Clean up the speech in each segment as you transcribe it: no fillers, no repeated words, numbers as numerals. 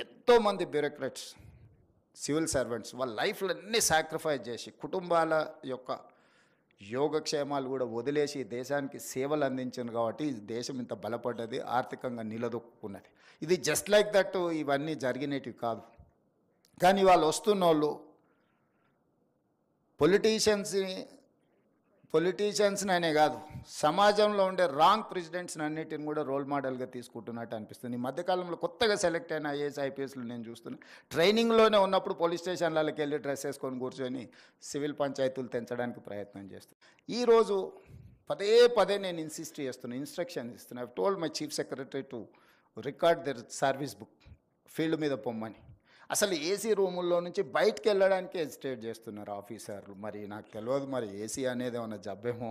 ఎంతోమంది bureaucrats, civil servants వాళ్ళ లైఫ్‌లో అన్నీ సాక్రిఫైస్ చేసి, కుటుంబాల యొక్క యోగక్షేమాలు కూడా వదిలేసి దేశానికి సేవలు అందించారు కాబట్టి ఈ దేశం ఇంత బలపడ్డది, ఆర్థికంగా నిలదొక్కున్నది. ఇది జస్ట్ లైక్ దట్ ఇవన్నీ జరిగినటివి కాదు. కానీ వాళ్ళు వస్తున్నోళ్ళు పొలిటీషియన్స్ని అనే కాదు, సమాజంలో ఉండే రాంగ్ ప్రెసిడెంట్స్ని అన్నిటిని కూడా రోల్ మోడల్గా తీసుకుంటున్నట్టు అనిపిస్తుంది. ఈ మధ్యకాలంలో కొత్తగా సెలెక్ట్ అయిన ఐఏఎస్ ఐపీఎస్లు నేను చూస్తున్నా, ట్రైనింగ్లోనే ఉన్నప్పుడు పోలీస్ స్టేషన్లకి వెళ్ళి డ్రెస్ వేసుకొని కూర్చొని సివిల్ పంచాయతీలు తెంచడానికి ప్రయత్నం చేస్తున్నాను. ఈరోజు పదే పదే నేను ఇన్స్ట్రక్షన్స్ ఇస్తున్నా. I told my chief secretary to record there service book, field మీద పొమ్మని. అసలు ఏసీ రూముల్లో నుంచి బయటకు వెళ్ళడానికి హెజిటేట్ చేస్తున్నారు ఆఫీసర్లు. మరి నాకు తెలియదు, మరి ఏసీ అనేది ఏమన్నా జబ్బేమో.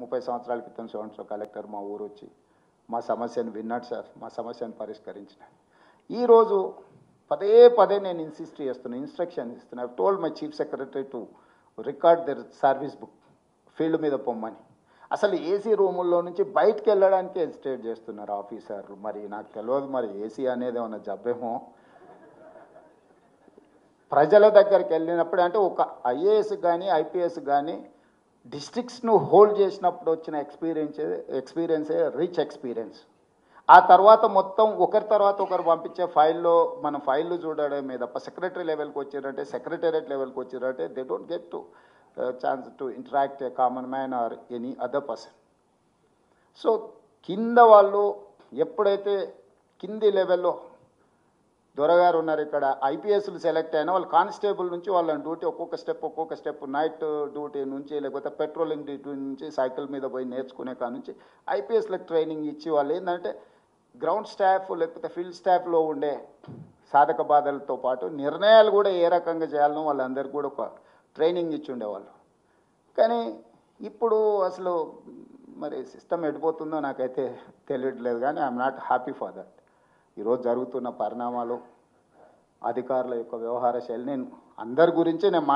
30 సంవత్సరాల క్రితం సంవత్సరం కలెక్టర్ మా ఊరు వచ్చి మా సమస్యను విన్నాడు సార్, మా సమస్యను పరిష్కరించిన. ఈరోజు పదే పదే నేను ఇన్స్ట్రక్షన్స్ ఇస్తున్నా. I told my chief secretary to record there service book, field మీద పొమ్మని. అసలు ఏసీ రూముల్లో నుంచి బయటకు వెళ్ళడానికి హెజిటేట్ చేస్తున్నారు ఆఫీసర్లు. మరి నాకు తెలియదు, మరి ఏసీ అనేది ఏమన్నా జబ్బేమో. ప్రజల దగ్గరికి వెళ్ళినప్పుడు, అంటే ఒక ఐఏఎస్ కానీ ఐపీఎస్ కానీ డిస్ట్రిక్ట్స్ను హోల్డ్ చేసినప్పుడు వచ్చిన ఎక్స్పీరియన్సే రిచ్ ఎక్స్పీరియన్స్. ఆ తర్వాత మొత్తం ఒకరి తర్వాత ఒకరు పంపించే ఫైల్లో మన ఫైళ్ళు చూడడమే తప్ప సెక్రటరీ లెవెల్కి వచ్చారంటే, సెక్రటేరియట్ లెవెల్కి వచ్చారంటే they don't get to chance to interact a common man or any other person. So కింద వాళ్ళు ఎప్పుడైతే కింది లెవెల్లో దొరగారు ఉన్నారు, ఇక్కడ ఐపీఎస్లు సెలెక్ట్ అయినా వాళ్ళు కానిస్టేబుల్ నుంచి వాళ్ళని డ్యూటీ ఒక్కొక్క స్టెప్ నైట్ డ్యూటీ నుంచి, లేకపోతే పెట్రోలింగ్ డ్యూటీ నుంచి, సైకిల్ మీద పోయి నేర్చుకునే కాడ నుంచి ఐపీఎస్లకు ట్రైనింగ్ ఇచ్చి వాళ్ళు ఏంటంటే గ్రౌండ్ స్టాఫ్ లేకపోతే ఫీల్డ్ స్టాఫ్లో ఉండే సాధక బాధలతో పాటు నిర్ణయాలు కూడా ఏ రకంగా చేయాలనో వాళ్ళందరికీ కూడా ఒక ట్రైనింగ్ ఇచ్చి ఉండేవాళ్ళు. కానీ ఇప్పుడు అసలు మరి సిస్టమ్ ఎడిపోతుందో నాకైతే తెలియట్లేదు. కానీ I'm not happy for that. ఈరోజు జరుగుతున్న పరిణామాలు, అధికారుల యొక్క వ్యవహార శైలి, నేను అందరి గురించి నేను